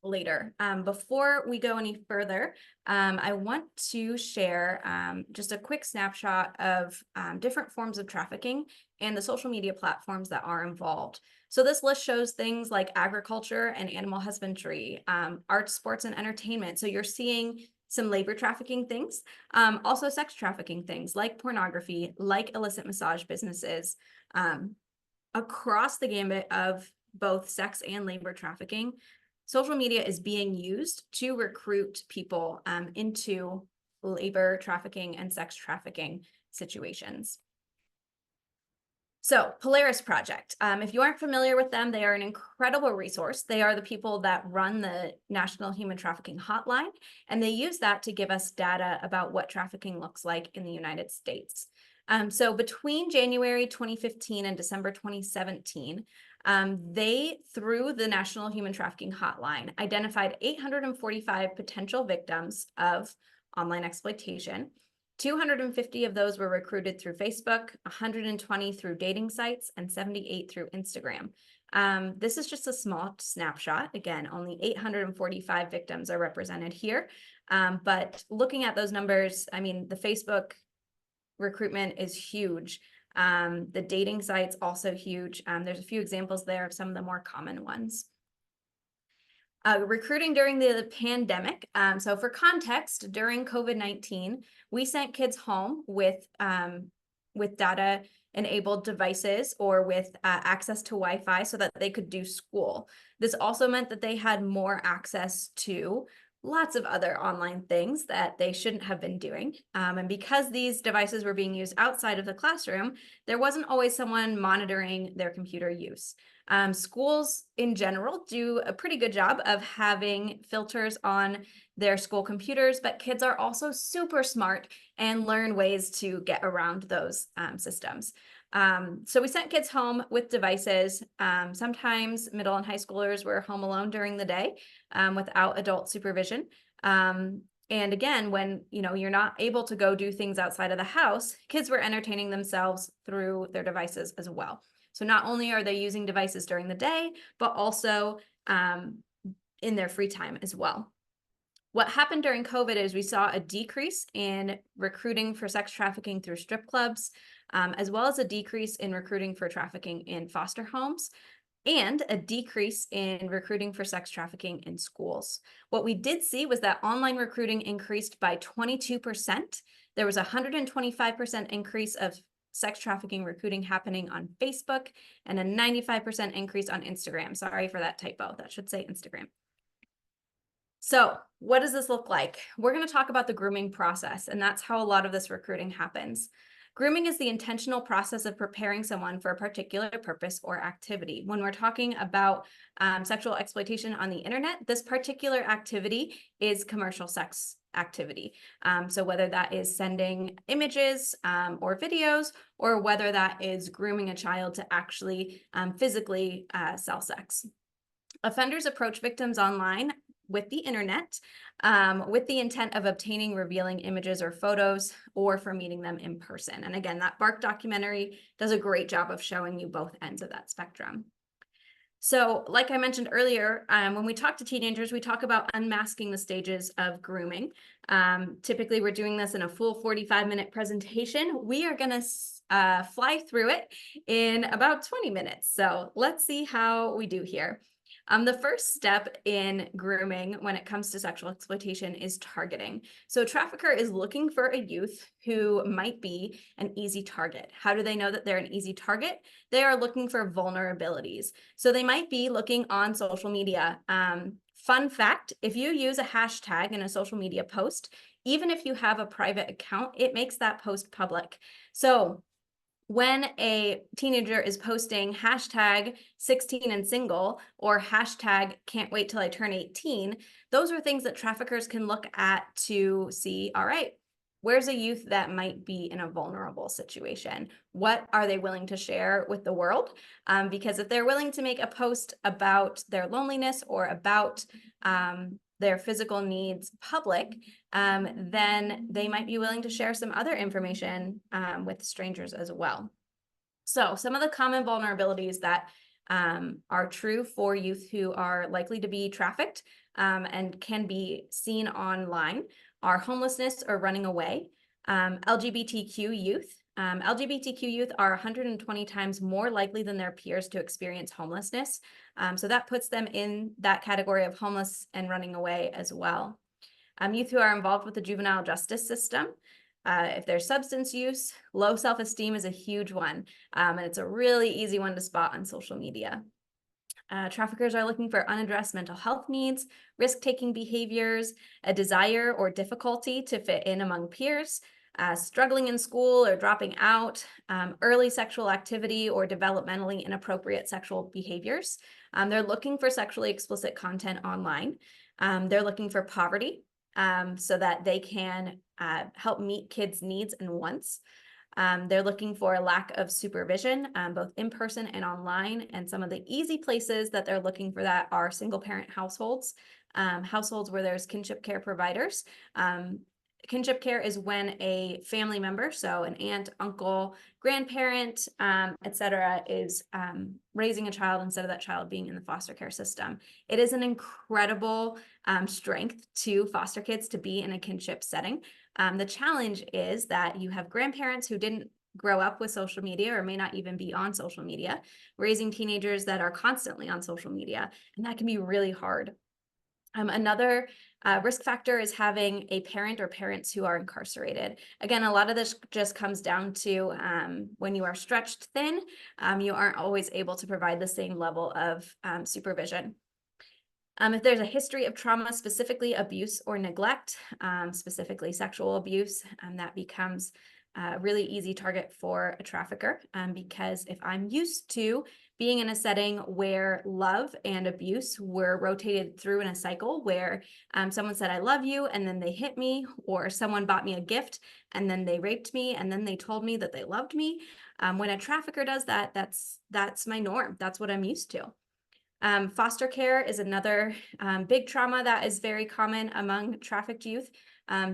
later. Before we go any further, I want to share just a quick snapshot of different forms of trafficking and the social media platforms that are involved. So this list shows things like agriculture and animal husbandry, arts, sports, and entertainment. So you're seeing some labor trafficking things, also sex trafficking things like pornography, like illicit massage businesses, across the gambit of both sex and labor trafficking. Social media is being used to recruit people into labor trafficking and sex trafficking situations. So Polaris Project, if you aren't familiar with them, they are an incredible resource. They are the people that run the National Human Trafficking Hotline, and they use that to give us data about what trafficking looks like in the United States. So between January 2015 and December 2017, they, through the National Human Trafficking Hotline, identified 845 potential victims of online exploitation. 250 of those were recruited through Facebook, 120 through dating sites, and 78 through Instagram. This is just a small snapshot. Again, only 845 victims are represented here. But looking at those numbers, I mean, the Facebook recruitment is huge. The dating sites also huge. There's a few examples there of some of the more common ones. Recruiting during the pandemic. So for context, during COVID-19, we sent kids home with data-enabled devices or with access to Wi-Fi so that they could do school. This also meant that they had more access to lots of other online things that they shouldn't have been doing. And because these devices were being used outside of the classroom, there wasn't always someone monitoring their computer use. Schools in general do a pretty good job of having filters on their school computers, but kids are also super smart and learn ways to get around those systems. So we sent kids home with devices. Sometimes middle and high schoolers were home alone during the day without adult supervision. And again, when you're not able to go do things outside of the house, kids were entertaining themselves through their devices as well. So not only are they using devices during the day, but also in their free time as well. What happened during COVID is we saw a decrease in recruiting for sex trafficking through strip clubs, as well as a decrease in recruiting for trafficking in foster homes, and a decrease in recruiting for sex trafficking in schools. What we did see was that online recruiting increased by 22%. There was a 125% increase of sex trafficking recruiting happening on Facebook and a 95% increase on Instagram. Sorry for that typo. That should say Instagram. So what does this look like? We're going to talk about the grooming process, and that's how a lot of this recruiting happens. Grooming is the intentional process of preparing someone for a particular purpose or activity. When we're talking about sexual exploitation on the internet, this particular activity is commercial sex activity. So whether that is sending images or videos, or whether that is grooming a child to actually physically sell sex. Offenders approach victims online with the internet with the intent of obtaining revealing images or photos, or for meeting them in person. And again, that Bark documentary does a great job of showing you both ends of that spectrum. So like I mentioned earlier, when we talk to teenagers, we talk about unmasking the stages of grooming. Typically, we're doing this in a full 45-minute presentation. We are going to fly through it in about 20 minutes. So let's see how we do here. The first step in grooming when it comes to sexual exploitation is targeting. So a trafficker is looking for a youth who might be an easy target. How do they know that they're an easy target? They are looking for vulnerabilities. So they might be looking on social media. Fun fact, if you use a hashtag in a social media post, even if you have a private account, it makes that post public. So when a teenager is posting hashtag 16 and single or hashtag can't wait till I turn 18, those are things that traffickers can look at to see, all right, where's a youth that might be in a vulnerable situation? What are they willing to share with the world? Because if they're willing to make a post about their loneliness or about their physical needs public, then they might be willing to share some other information with strangers as well. So some of the common vulnerabilities that are true for youth who are likely to be trafficked and can be seen online are homelessness or running away. LGBTQ youth. LGBTQ youth are 120 times more likely than their peers to experience homelessness. So that puts them in that category of homeless and running away as well. Youth who are involved with the juvenile justice system. If there's substance use, low self-esteem is a huge one. And it's a really easy one to spot on social media. Traffickers are looking for unaddressed mental health needs, risk-taking behaviors, a desire or difficulty to fit in among peers, struggling in school or dropping out, early sexual activity or developmentally inappropriate sexual behaviors. They're looking for sexually explicit content online. They're looking for poverty so that they can help meet kids' needs and wants. They're looking for a lack of supervision, both in person and online. And some of the easy places that they're looking for that are single parent households, households where there's kinship care providers. Kinship care is when a family member, so an aunt, uncle, grandparent, etc., is raising a child instead of that child being in the foster care system. It is an incredible strength to foster kids to be in a kinship setting. The challenge is that you have grandparents who didn't grow up with social media or may not even be on social media, raising teenagers that are constantly on social media, and that can be really hard. Another risk factor is having a parent or parents who are incarcerated. Again, a lot of this just comes down to when you are stretched thin, you aren't always able to provide the same level of supervision. If there's a history of trauma, specifically abuse or neglect, specifically sexual abuse, that becomes a really easy target for a trafficker, because if I'm used to being in a setting where love and abuse were rotated through in a cycle where someone said, I love you, and then they hit me, or someone bought me a gift and then they raped me and then they told me that they loved me. When a trafficker does that, that's my norm. That's what I'm used to. Foster care is another big trauma that is very common among trafficked youth,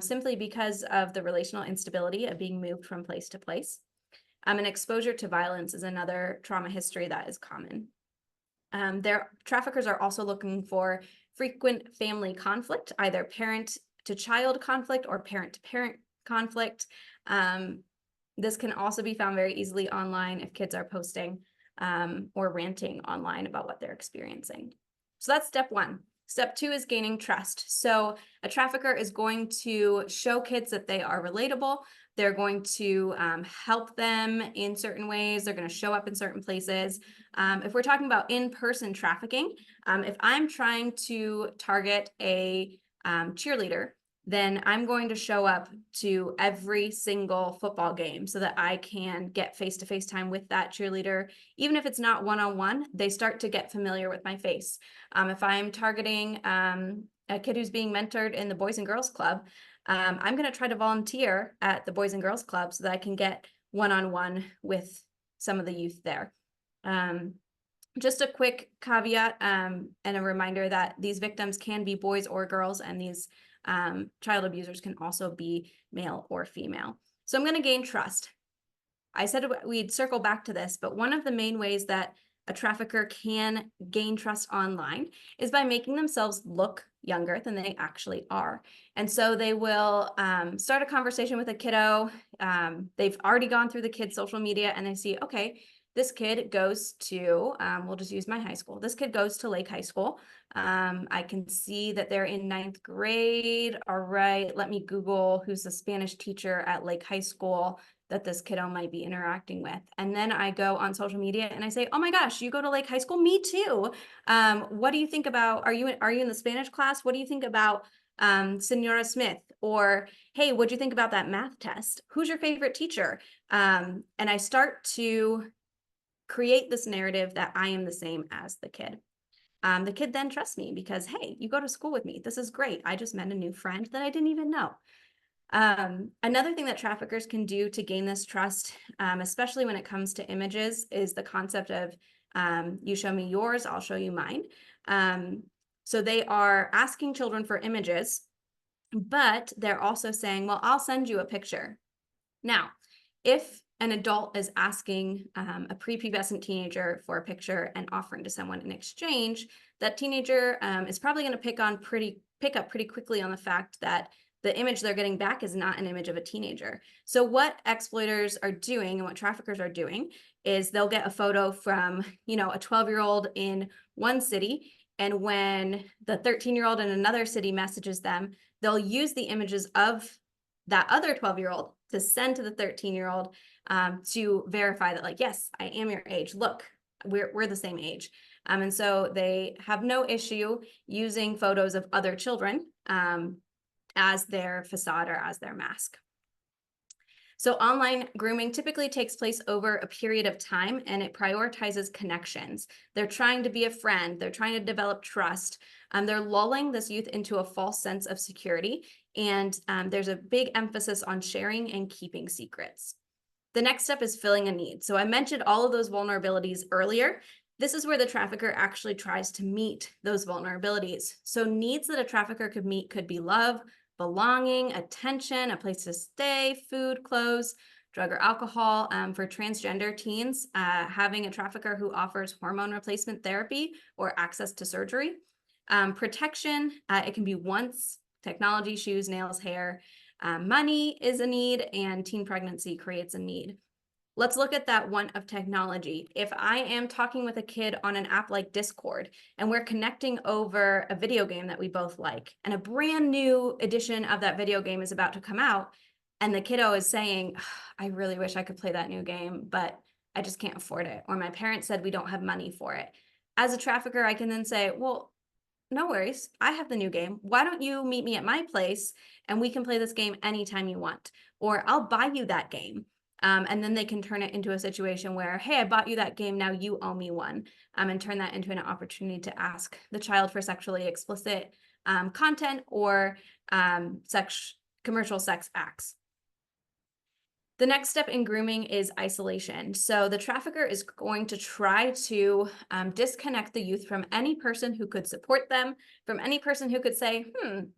simply because of the relational instability of being moved from place to place. And exposure to violence is another trauma history that is common. Traffickers are also looking for frequent family conflict, either parent to child conflict or parent to parent conflict. This can also be found very easily online if kids are posting or ranting online about what they're experiencing. So that's step one. Step 2 is gaining trust. So a trafficker is going to show kids that they are relatable. They're going to help them in certain ways. They're going to show up in certain places. If we're talking about in-person trafficking, if I'm trying to target a cheerleader, then I'm going to show up to every single football game so that I can get face-to-face time with that cheerleader. Even if it's not one-on-one, they start to get familiar with my face. If I'm targeting a kid who's being mentored in the Boys and Girls Club, I'm going to try to volunteer at the Boys and Girls Club so that I can get one-on-one with some of the youth there. Just a quick caveat and a reminder that these victims can be boys or girls, and these child abusers can also be male or female. So I'm going to gain trust. I said we'd circle back to this, but one of the main ways that a trafficker can gain trust online is by making themselves look younger than they actually are. And so they will start a conversation with a kiddo. They've already gone through the kid's social media and they see, okay, this kid goes to, we'll just use my high school. This kid goes to Lake High School. I can see that they're in 9th grade. All right, let me Google who's the Spanish teacher at Lake High School that this kiddo might be interacting with. And then I go on social media and I say, oh my gosh, you go to Lake High School? Me too. What do you think about, are you in the Spanish class? What do you think about Senora Smith? Or, hey, what'd you think about that math test? Who's your favorite teacher? And I start to create this narrative that I am the same as the kid. The kid then trusts me because, hey, you go to school with me. This is great. I just met a new friend that I didn't even know. Another thing that traffickers can do to gain this trust, especially when it comes to images, is the concept of you show me yours, I'll show you mine. So they are asking children for images, but they're also saying, well, I'll send you a picture. Now, if an adult is asking a prepubescent teenager for a picture and offering to someone in exchange, that teenager is probably going to pick up pretty quickly on the fact that the image they're getting back is not an image of a teenager. So what exploiters are doing and what traffickers are doing is they'll get a photo from, a 12-year-old in one city, and when the 13-year-old in another city messages them, they'll use the images of that other 12-year-old to send to the 13-year-old to verify that, like, yes, I am your age. Look, we're the same age. And so they have no issue using photos of other children as their facade or as their mask. So online grooming typically takes place over a period of time, and it prioritizes connections. They're trying to be a friend. They're trying to develop trust. They're lulling this youth into a false sense of security. And there's a big emphasis on sharing and keeping secrets. The next step is filling a need. So I mentioned all of those vulnerabilities earlier. This is where the trafficker actually tries to meet those vulnerabilities. So needs that a trafficker could meet could be love, belonging, attention, a place to stay, food, clothes, drug or alcohol. For transgender teens, having a trafficker who offers hormone replacement therapy or access to surgery. Protection, it can be wants, technology, shoes, nails, hair. Money is a need, and teen pregnancy creates a need. Let's look at that one of technology. If I am talking with a kid on an app like Discord, and we're connecting over a video game that we both like, and a brand new edition of that video game is about to come out, and the kiddo is saying, I really wish I could play that new game, but I just can't afford it. Or my parents said we don't have money for it. As a trafficker, I can then say, well, no worries, I have the new game. Why don't you meet me at my place and we can play this game anytime you want? Or I'll buy you that game. And then they can turn it into a situation where, hey, I bought you that game, now you owe me one, and turn that into an opportunity to ask the child for sexually explicit content or commercial sex acts. The next step in grooming is isolation. So the trafficker is going to try to disconnect the youth from any person who could support them, from any person who could say,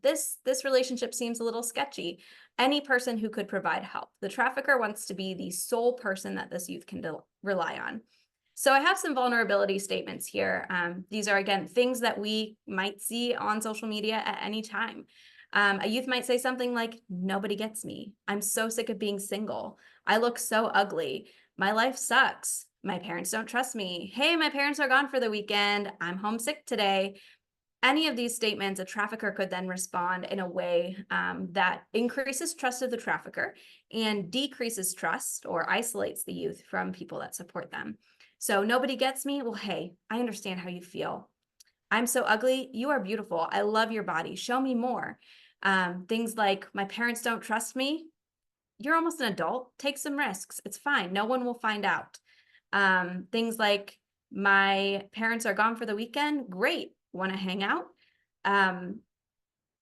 this relationship seems a little sketchy, any person who could provide help. The trafficker wants to be the sole person that this youth can rely on. So I have some vulnerability statements here. These are, again, things that we might see on social media at any time. A youth might say something like, nobody gets me. I'm so sick of being single. I look so ugly. My life sucks. My parents don't trust me. Hey, my parents are gone for the weekend. I'm homesick today. any of these statements, a trafficker could then respond in a way that increases trust of the trafficker and decreases trust or isolates the youth from people that support them. So nobody gets me? Well, hey, I understand how you feel. I'm so ugly. You are beautiful. I love your body. Show me more. Things like my parents don't trust me. You're almost an adult. Take some risks. It's fine. No one will find out. Things like my parents are gone for the weekend. Great. Want to hang out?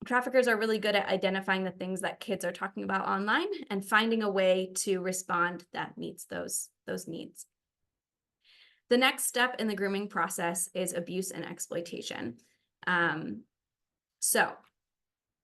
Traffickers are really good at identifying the things that kids are talking about online and finding a way to respond that meets those needs. The next step in the grooming process is abuse and exploitation. So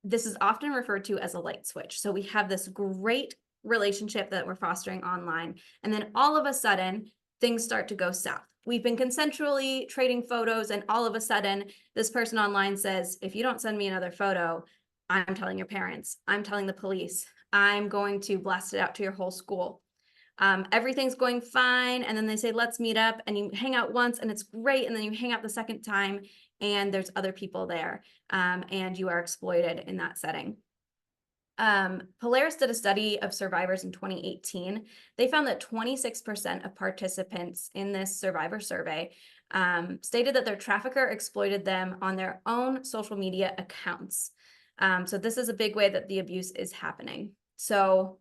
this is often referred to as a light switch. So we have this great relationship that we're fostering online, and then all of a sudden things start to go south. We've been consensually trading photos, and all of a sudden this person online says, if you don't send me another photo, I'm telling your parents, I'm telling the police, I'm going to blast it out to your whole school. Everything's going fine, and then they say, let's meet up, and you hang out once and it's great, and then you hang out the second time and there's other people there, and you are exploited in that setting. Polaris did a study of survivors in 2018. They found that 26% of participants in this survivor survey stated that their trafficker exploited them on their own social media accounts. So this is a big way that the abuse is happening. So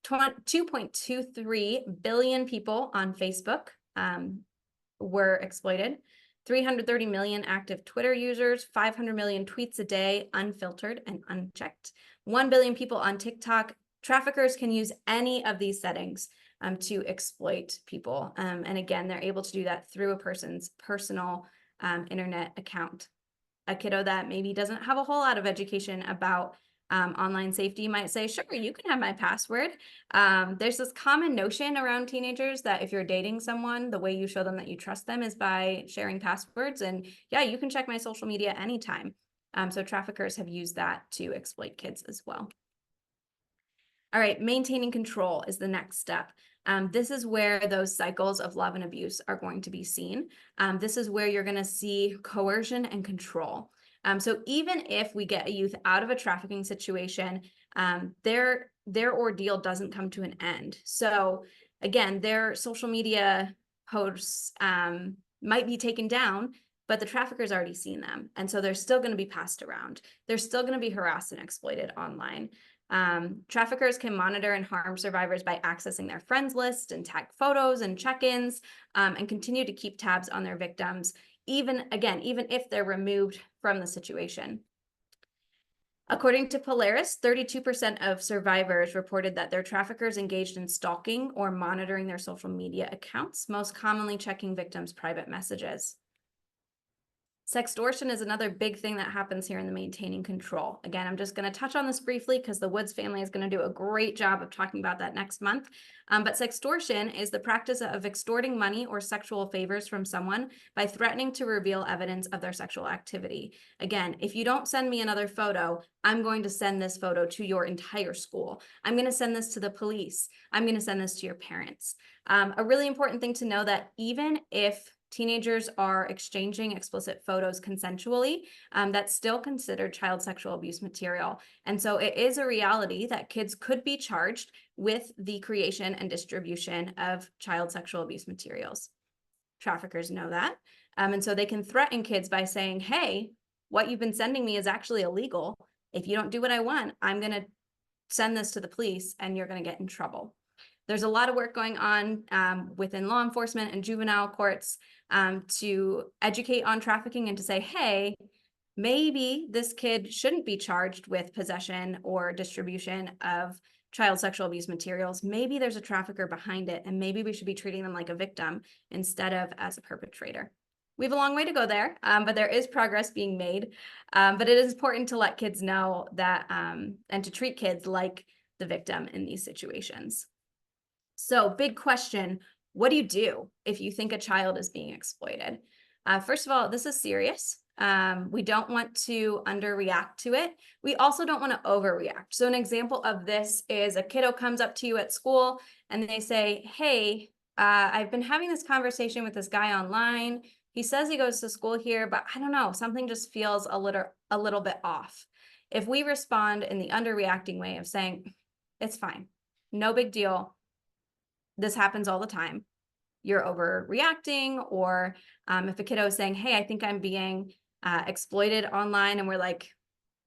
2.23 billion people on Facebook were exploited, 330 million active Twitter users, 500 million tweets a day, unfiltered and unchecked, 1 billion people on TikTok. Traffickers can use any of these settings to exploit people. And again, they're able to do that through a person's personal internet account. A kiddo that maybe doesn't have a whole lot of education about online safety might say, sure, you can have my password. There's this common notion around teenagers that if you're dating someone, the way you show them that you trust them is by sharing passwords. And yeah, you can check my social media anytime. So traffickers have used that to exploit kids as well. All right, maintaining control is the next step. This is where those cycles of love and abuse are going to be seen. This is where you're going to see coercion and control. So even if we get a youth out of a trafficking situation, their ordeal doesn't come to an end. So again, their social media posts might be taken down, but the trafficker's already seen them. And so they're still going to be passed around. They're still going to be harassed and exploited online. Traffickers can monitor and harm survivors by accessing their friends list and tag photos and check-ins, and continue to keep tabs on their victims, even if they're removed from the situation. According to Polaris, 32% of survivors reported that their traffickers engaged in stalking or monitoring their social media accounts, most commonly checking victims' private messages. Sextortion is another big thing that happens here in the maintaining control. Again, I'm just going to touch on this briefly because the Woods family is going to do a great job of talking about that next month. But sextortion is the practice of extorting money or sexual favors from someone by threatening to reveal evidence of their sexual activity. Again, if you don't send me another photo, I'm going to send this photo to your entire school. I'm going to send this to the police. I'm going to send this to your parents. A really important thing to know that even if teenagers are exchanging explicit photos consensually, that's still considered child sexual abuse material. And so it is a reality that kids could be charged with the creation and distribution of child sexual abuse materials. Traffickers know that. And so they can threaten kids by saying, hey, what you've been sending me is actually illegal. If you don't do what I want, I'm going to send this to the police and you're going to get in trouble. There's a lot of work going on within law enforcement and juvenile courts to educate on trafficking and to say, hey, maybe this kid shouldn't be charged with possession or distribution of child sexual abuse materials. Maybe there's a trafficker behind it, and maybe we should be treating them like a victim instead of as a perpetrator. We have a long way to go there, but there is progress being made. But it is important to let kids know that and to treat kids like the victim in these situations. So big question, what do you do if you think a child is being exploited? First of all, this is serious. We don't want to underreact to it. We also don't want to overreact. So an example of this is a kiddo comes up to you at school and they say, hey, I've been having this conversation with this guy online. he says he goes to school here, but I don't know, something just feels a little bit off. If we respond in the underreacting way of saying, it's fine, no big deal, this happens all the time, you're overreacting, or if a kiddo is saying, hey, I think I'm being exploited online, and we're like,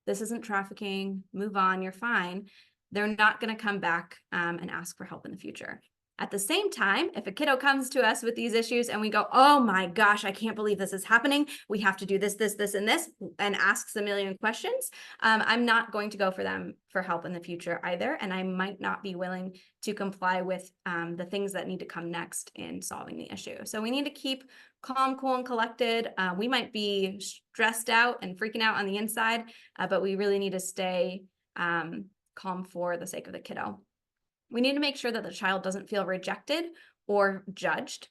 this isn't trafficking, move on, you're fine, they're not going to come back and ask for help in the future. At the same time, if a kiddo comes to us with these issues and we go, oh my gosh, I can't believe this is happening, we have to do this, this, this, and this, and asks a million questions, I'm not going to go for them for help in the future either. And I might not be willing to comply with the things that need to come next in solving the issue. So we need to keep calm, cool, and collected. We might be stressed out and freaking out on the inside, but we really need to stay calm for the sake of the kiddo. We need to make sure that the child doesn't feel rejected or judged.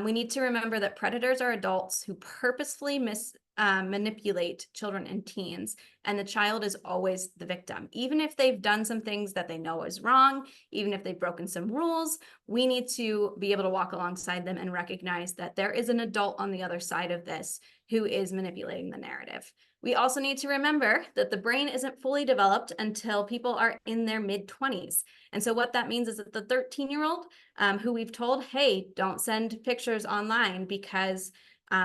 We need to remember that predators are adults who purposefully manipulate children and teens, and the child is always the victim. Even if they've done some things that they know is wrong, even if they've broken some rules, we need to be able to walk alongside them and recognize that there is an adult on the other side of this who is manipulating the narrative. We also need to remember that the brain isn't fully developed until people are in their mid-20s. And so what that means is that the 13-year-old who we've told, hey, don't send pictures online because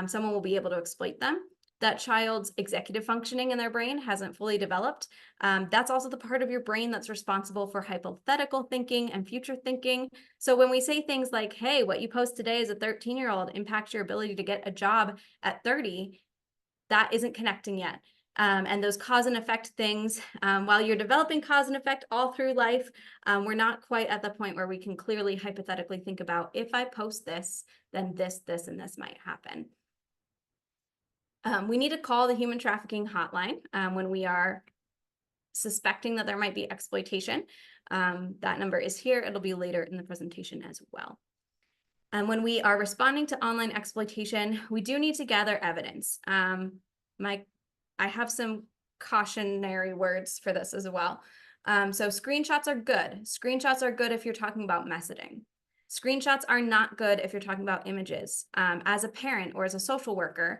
someone will be able to exploit them, that child's executive functioning in their brain hasn't fully developed. That's also the part of your brain that's responsible for hypothetical thinking and future thinking. So when we say things like, hey, what you post today as a 13-year-old impacts your ability to get a job at 30, that isn't connecting yet. And those cause and effect things, while you're developing cause and effect all through life, we're not quite at the point where we can clearly hypothetically think about, if I post this, then this, this, and this might happen. We need to call the human trafficking hotline when we are suspecting that there might be exploitation. That number is here. It'll be later in the presentation as well. And when we are responding to online exploitation, we do need to gather evidence. I have some cautionary words for this as well. So screenshots are good. Screenshots are good if you're talking about messaging. Screenshots are not good if you're talking about images. As a parent or as a social worker,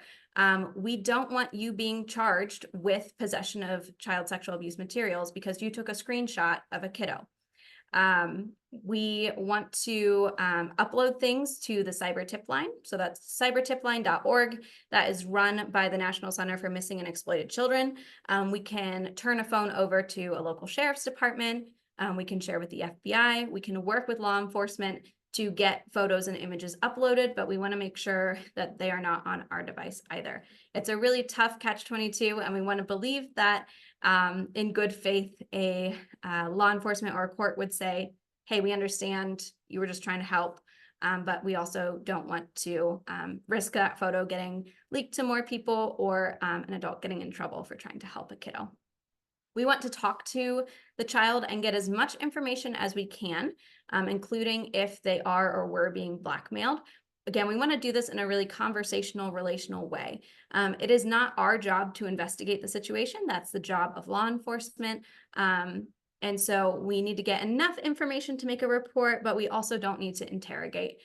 we don't want you being charged with possession of child sexual abuse materials because you took a screenshot of a kiddo. We want to upload things to the cyber tip line. So that's cybertipline.org. That is run by the National Center for Missing and Exploited Children. We can turn a phone over to a local sheriff's department. We can share with the FBI. We can work with law enforcement to get photos and images uploaded, but we want to make sure that they are not on our device either. It's a really tough catch-22, and we want to believe that in good faith, a law enforcement or a court would say, hey, we understand you were just trying to help, but we also don't want to risk that photo getting leaked to more people or an adult getting in trouble for trying to help a kiddo. We want to talk to the child and get as much information as we can, including if they are or were being blackmailed. Again, we want to do this in a really conversational, relational way. It is not our job to investigate the situation. That's the job of law enforcement. And so we need to get enough information to make a report, but we also don't need to interrogate.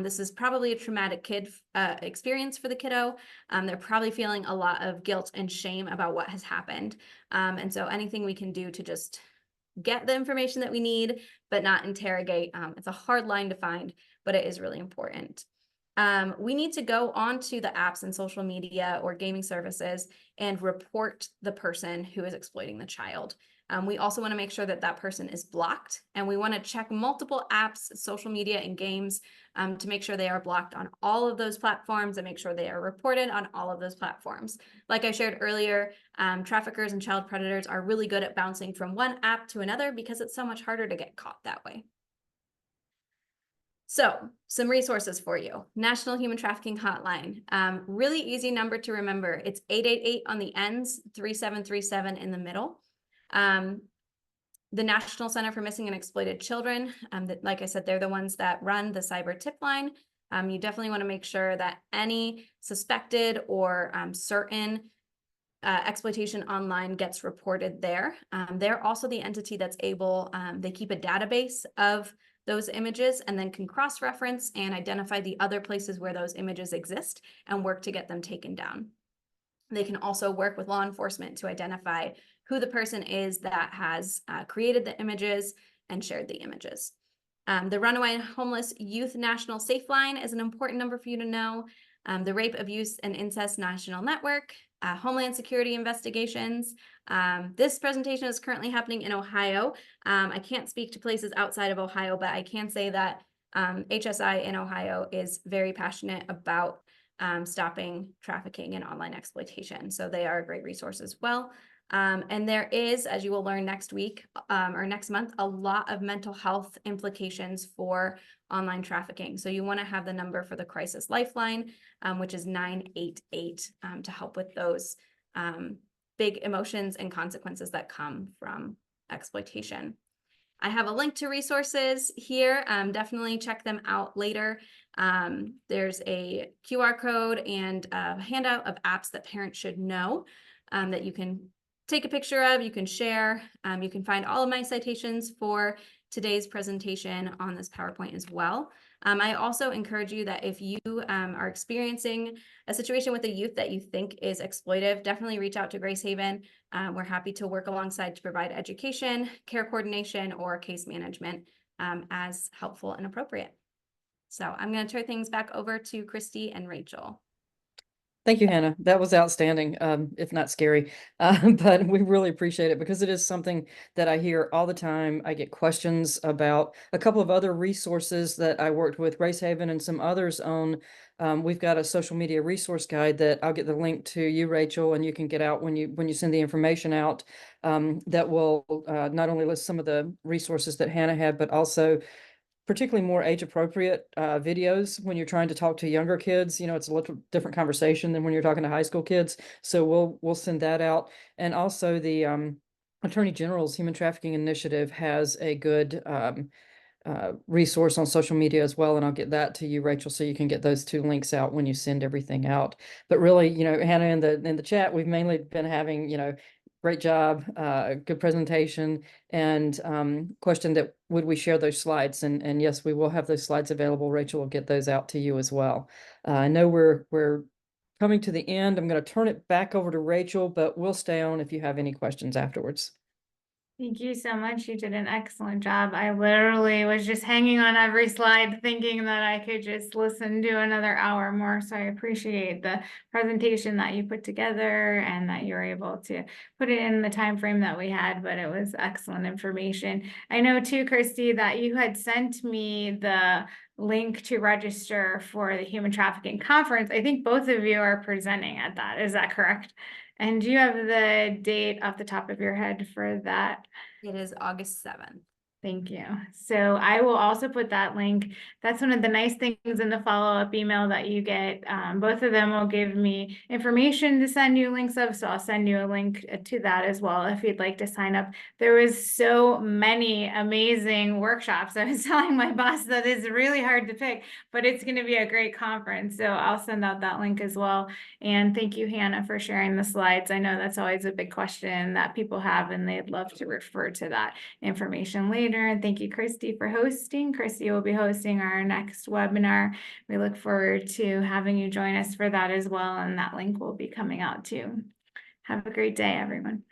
This is probably a traumatic experience for the kiddo. They're probably feeling a lot of guilt and shame about what has happened. And so anything we can do to just get the information that we need, but not interrogate. It's a hard line to find, but it is really important. We need to go onto the apps and social media or gaming services and report the person who is exploiting the child. We also want to make sure that that person is blocked, and we want to check multiple apps, social media, and games to make sure they are blocked on all of those platforms and make sure they are reported on all of those platforms. Like I shared earlier, traffickers and child predators are really good at bouncing from one app to another because it's so much harder to get caught that way. So some resources for you. National Human Trafficking Hotline, really easy number to remember. It's 888 on the ends, 3737 in the middle. The National Center for Missing and Exploited Children, like I said, they're the ones that run the cyber tip line. You definitely want to make sure that any suspected or certain exploitation online gets reported there. They're also the entity that's able, they keep a database of those images and then can cross-reference and identify the other places where those images exist and work to get them taken down. They can also work with law enforcement to identify who the person is that has created the images and shared the images. The Runaway and Homeless Youth National Safe Line is an important number for you to know. The Rape, Abuse, and Incest National Network, Homeland Security Investigations. This presentation is currently happening in Ohio. I can't speak to places outside of Ohio, but I can say that HSI in Ohio is very passionate about stopping trafficking and online exploitation. So they are a great resource as well. And there is, as you will learn next week or next month, a lot of mental health implications for online trafficking. So you want to have the number for the Crisis Lifeline, which is 988, to help with those big emotions and consequences that come from exploitation. I have a link to resources here. Definitely check them out later. There's a QR code and a handout of apps that parents should know that you can take a picture of, you can share. You can find all of my citations for today's presentation on this PowerPoint as well. I also encourage you that if you are experiencing a situation with a youth that you think is exploitive, definitely reach out to Grace Haven. We're happy to work alongside to provide education, care coordination, or case management as helpful and appropriate. So I'm going to turn things back over to Christy and Rachel. Thank you, Hannah. That was outstanding, if not scary, but we really appreciate it because it is something that I hear all the time. I get questions about a couple of other resources that I worked with, Grace Haven and some others on. We've got a social media resource guide that I'll get the link to you, Rachel, and you can get out when you send the information out. That will not only list some of the resources that Hannah had, but also particularly more age-appropriate videos when you're trying to talk to younger kids. You know, it's a little different conversation than when you're talking to high school kids. So we'll send that out. And also the Attorney General's Human Trafficking Initiative has a good resource on social media as well. And I'll get that to you, Rachel, so you can get those two links out when you send everything out. But really, you know, Hannah, in the chat, we've mainly been having, you know, great job, good presentation, and question that would we share those slides? And yes, we will have those slides available. Rachel will get those out to you as well. I know we're coming to the end. I'm going to turn it back over to Rachel, but we'll stay on if you have any questions afterwards. Thank you so much. You did an excellent job. I literally was just hanging on every slide thinking that I could just listen to another hour more. So I appreciate the presentation that you put together and that you were able to put it in the time frame that we had, but it was excellent information. I know too, Christy, that you had sent me the link to register for the Human Trafficking Conference. I think both of you are presenting at that. Is that correct? And do you have the date off the top of your head for that? It is August 7th. Thank you. So I will also put that link. That's one of the nice things in the follow-up email that you get. Both of them will give me information to send you links of, so I'll send you a link to that as well if you'd like to sign up. There was so many amazing workshops. I was telling my boss that it's really hard to pick, but it's going to be a great conference. So I'll send out that link as well. And thank you, Hannah, for sharing the slides. I know that's always a big question that people have, and they'd love to refer to that information later. And thank you, Christy, for hosting. Christy will be hosting our next webinar. We look forward to having you join us for that as well. And that link will be coming out too. Have a great day, everyone.